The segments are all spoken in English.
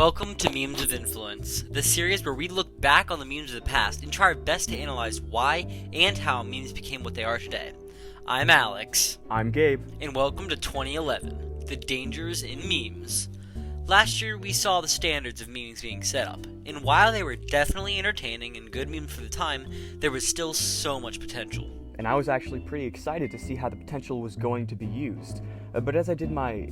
Welcome to Memes of Influence, the series where we look back on the memes of the past and try our best to analyze why and how memes became what they are today. I'm Alex. I'm Gabe. And welcome to 2011, The Dangers in Memes. Last year we saw the standards of memes being set up, and while they were definitely entertaining and good memes for the time, there was still so much potential. And I was actually pretty excited to see how the potential was going to be used. But as I did my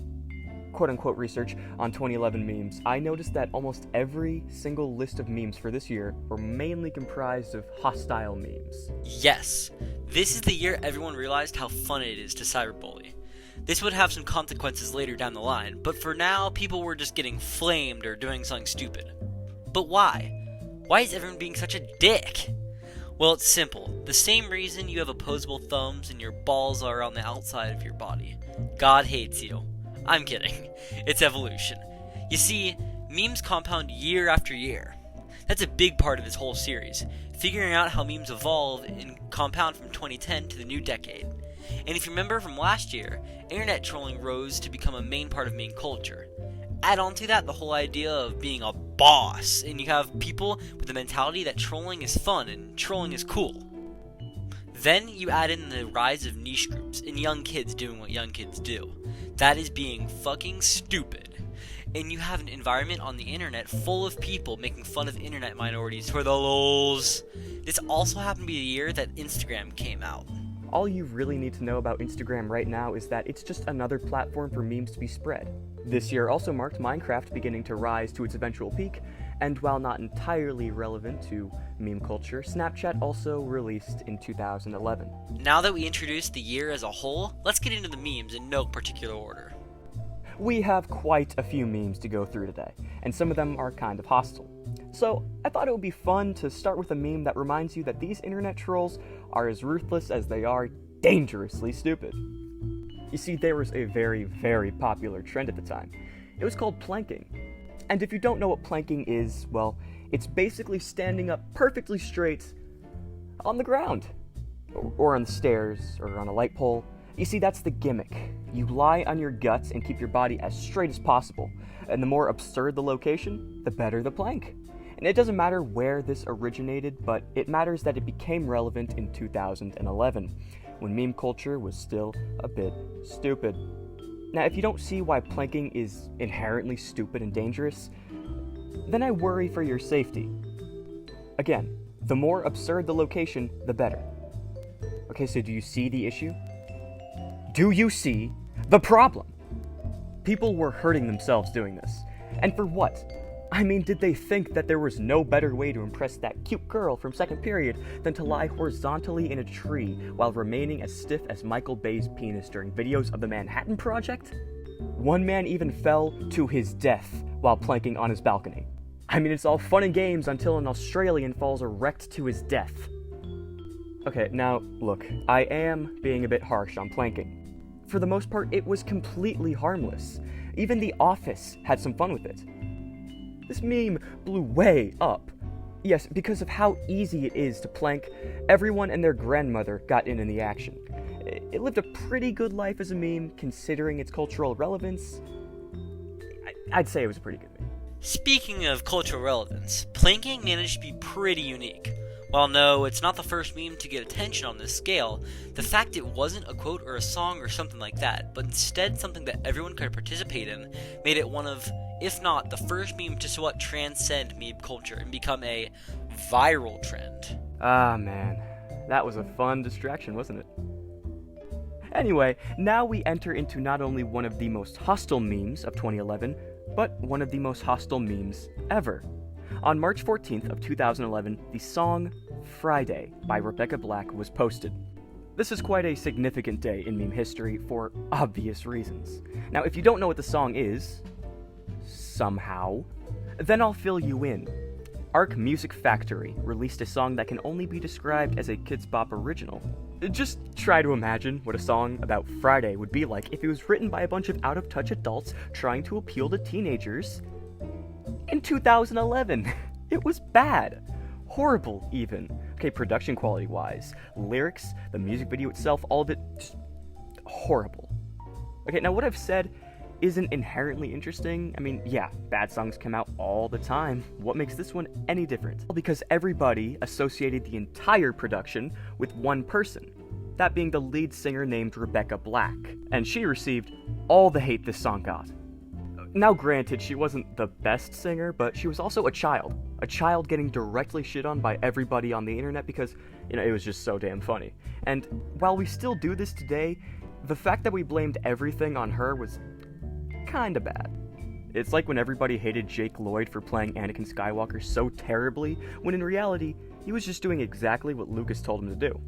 quote-unquote research on 2011 memes, I noticed that almost every single list of memes for this year were mainly comprised of hostile memes. Yes, this is the year everyone realized how fun it is to cyberbully. This would have some consequences later down the line, but for now, people were just getting flamed or doing something stupid. But why? Why is everyone being such a dick? Well, it's simple. The same reason you have opposable thumbs and your balls are on the outside of your body. God hates you. I'm kidding. It's evolution. You see, memes compound year after year. That's a big part of this whole series, figuring out how memes evolve and compound from 2010 to the new decade. And if you remember from last year, internet trolling rose to become a main part of meme culture. Add on to that the whole idea of being a boss, and you have people with the mentality that trolling is fun and trolling is cool. Then you add in the rise of niche groups and young kids doing what young kids do. That is being fucking stupid. And you have an environment on the internet full of people making fun of internet minorities for the lols. This also happened to be the year that Instagram came out. All you really need to know about Instagram right now is that it's just another platform for memes to be spread. This year also marked Minecraft beginning to rise to its eventual peak, and while not entirely relevant to meme culture, Snapchat also released in 2011. Now that we introduced the year as a whole, let's get into the memes in no particular order. We have quite a few memes to go through today, and some of them are kind of hostile. So I thought it would be fun to start with a meme that reminds you that these internet trolls are as ruthless as they are dangerously stupid. You see, there was a very, very popular trend at the time. It was called planking. And if you don't know what planking is, well, it's basically standing up perfectly straight on the ground, or on the stairs, or on a light pole. You see, that's the gimmick. You lie on your guts and keep your body as straight as possible, and the more absurd the location, the better the plank. And it doesn't matter where this originated, but it matters that it became relevant in 2011, when meme culture was still a bit stupid. Now, if you don't see why planking is inherently stupid and dangerous, then I worry for your safety. Again, the more absurd the location, the better. Okay, so do you see the issue? Do you see the problem? People were hurting themselves doing this. And for what? I mean, did they think that there was no better way to impress that cute girl from second period than to lie horizontally in a tree while remaining as stiff as Michael Bay's penis during videos of the Manhattan Project? One man even fell to his death while planking on his balcony. I mean, it's all fun and games until an Australian falls erect to his death. Okay, now, look, I am being a bit harsh on planking. For the most part, it was completely harmless. Even The Office had some fun with it. This meme blew way up. Yes, because of how easy it is to plank, everyone and their grandmother got in the action. It lived a pretty good life as a meme, considering its cultural relevance. I'd say it was a pretty good meme. Speaking of cultural relevance, planking managed to be pretty unique. While no, it's not the first meme to get attention on this scale, the fact it wasn't a quote or a song or something like that, but instead something that everyone could participate in, made it one of, if not the first meme to somewhat transcend meme culture and become a viral trend. Ah man, that was a fun distraction, wasn't it? Anyway, now we enter into not only one of the most hostile memes of 2011, but one of the most hostile memes ever. On March 14th of 2011, the song Friday by Rebecca Black was posted. This is quite a significant day in meme history for obvious reasons. Now, if you don't know what the song is, somehow, then I'll fill you in. Arc Music Factory released a song that can only be described as a Kidz Bop original. Just try to imagine what a song about Friday would be like if it was written by a bunch of out-of-touch adults trying to appeal to teenagers in 2011. It was bad. Horrible, even. Okay, production quality-wise. Lyrics, the music video itself, all of it, just horrible. Okay, now what I've said isn't inherently interesting. I mean, yeah, bad songs come out all the time. What makes this one any different? Well, because everybody associated the entire production with one person, that being the lead singer named Rebecca Black, and she received all the hate this song got. Now granted, she wasn't the best singer, but she was also a child getting directly shit on by everybody on the internet because, it was just so damn funny. And while we still do this today, the fact that we blamed everything on her was kinda bad. It's like when everybody hated Jake Lloyd for playing Anakin Skywalker so terribly, when in reality, he was just doing exactly what Lucas told him to do.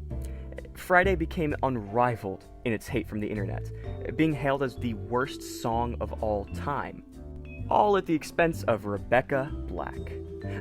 Friday became unrivaled in its hate from the internet, being hailed as the worst song of all time, all at the expense of Rebecca Black.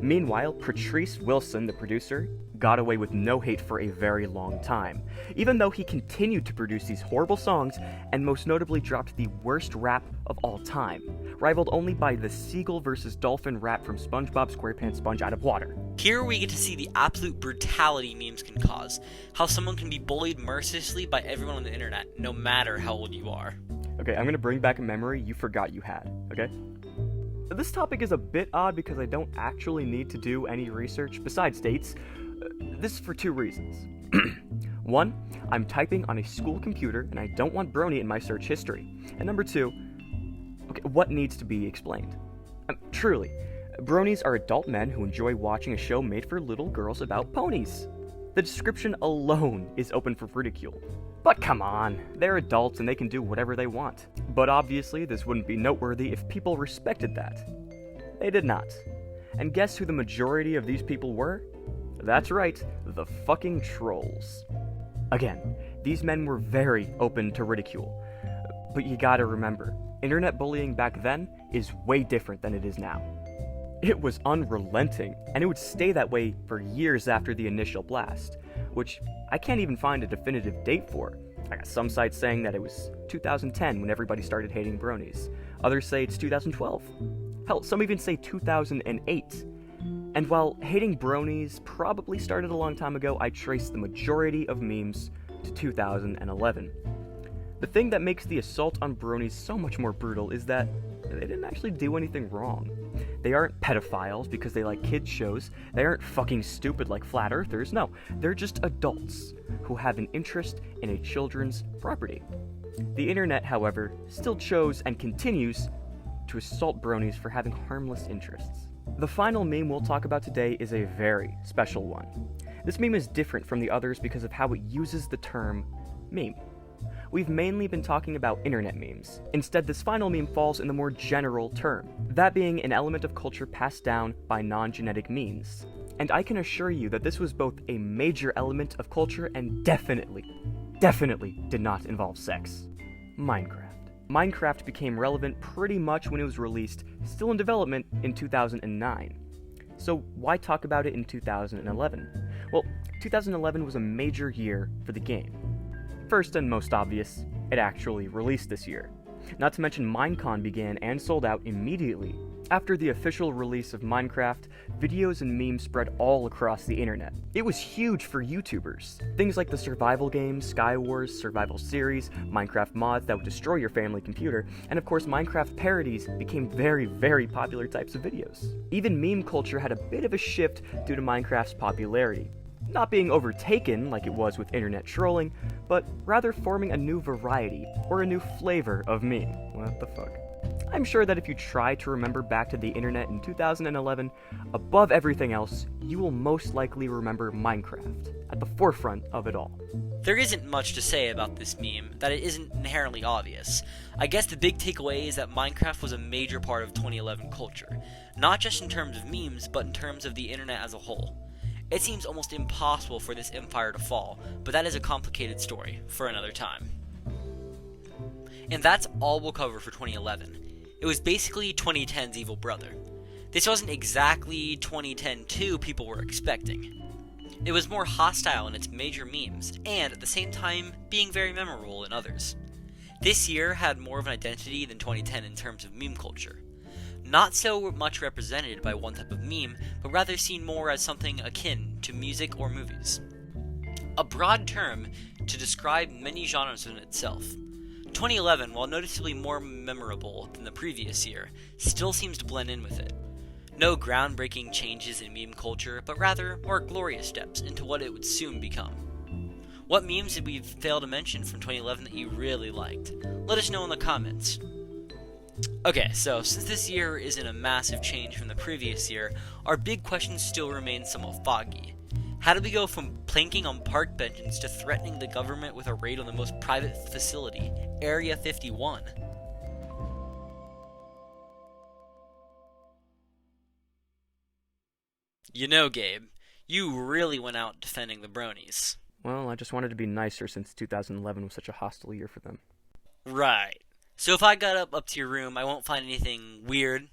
Meanwhile, Patrice Wilson, the producer, got away with no hate for a very long time, even though he continued to produce these horrible songs and most notably dropped the worst rap of all time, rivaled only by the Seagull vs. Dolphin rap from SpongeBob SquarePants Sponge Out of Water. Here we get to see the absolute brutality memes can cause, how someone can be bullied mercilessly by everyone on the internet, no matter how old you are. Okay, I'm gonna bring back a memory you forgot you had, okay? This topic is a bit odd because I don't actually need to do any research besides dates. This is for two reasons. One, I'm typing on a school computer and I don't want Brony in my search history. And number two, okay, what needs to be explained? Truly, Bronies are adult men who enjoy watching a show made for little girls about ponies. The description alone is open for ridicule. But come on, they're adults and they can do whatever they want. But obviously, this wouldn't be noteworthy if people respected that. They did not. And guess who the majority of these people were? That's right, the fucking trolls. Again, these men were very open to ridicule. But you gotta remember, internet bullying back then is way different than it is now. It was unrelenting, and it would stay that way for years after the initial blast, which I can't even find a definitive date for. I got some sites saying that it was 2010 when everybody started hating Bronies. Others say it's 2012. Hell, some even say 2008. And while hating Bronies probably started a long time ago, I trace the majority of memes to 2011. The thing that makes the assault on Bronies so much more brutal is that they didn't actually do anything wrong. They aren't pedophiles because they like kids shows. They aren't fucking stupid like flat earthers. No, they're just adults who have an interest in a children's property. The internet, however, still chose and continues to assault Bronies for having harmless interests. The final meme we'll talk about today is a very special one. This meme is different from the others because of how it uses the term meme. We've mainly been talking about internet memes. Instead, this final meme falls in the more general term, that being an element of culture passed down by non-genetic means. And I can assure you that this was both a major element of culture and definitely did not involve sex. Minecraft. Minecraft became relevant pretty much when it was released, still in development, in 2009. So why talk about it in 2011? Well, 2011 was a major year for the game. First and most obvious, it actually released this year. Not to mention Minecon began and sold out immediately. After the official release of Minecraft, videos and memes spread all across the internet. It was huge for YouTubers. Things like the survival games, Skywars, survival series, Minecraft mods that would destroy your family computer, and of course Minecraft parodies became very popular types of videos. Even meme culture had a bit of a shift due to Minecraft's popularity. Not being overtaken like it was with internet trolling, but rather forming a new variety, or a new flavor of meme. What the fuck? I'm sure that if you try to remember back to the internet in 2011, above everything else, you will most likely remember Minecraft, at the forefront of it all. There isn't much to say about this meme that it isn't inherently obvious. I guess the big takeaway is that Minecraft was a major part of 2011 culture, not just in terms of memes, but in terms of the internet as a whole. It seems almost impossible for this empire to fall, but that is a complicated story for another time. And that's all we'll cover for 2011. It was basically 2010's evil brother. This wasn't exactly 2010 2 people were expecting. It was more hostile in its major memes, and at the same time, being very memorable in others. This year had more of an identity than 2010 in terms of meme culture. Not so much represented by one type of meme, but rather seen more as something akin to music or movies. A broad term to describe many genres in itself. 2011, while noticeably more memorable than the previous year, still seems to blend in with it. No groundbreaking changes in meme culture, but rather more glorious steps into what it would soon become. What memes did we fail to mention from 2011 that you really liked? Let us know in the comments. Okay, so since this year isn't a massive change from the previous year, our big question still remains somewhat foggy. How did we go from planking on park benches to threatening the government with a raid on the most private facility, Area 51? You know, Gabe, you really went out defending the bronies. Well, I just wanted to be nicer since 2011 was such a hostile year for them. Right. So if I got up to your room, I won't find anything weird?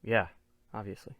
Yeah, obviously.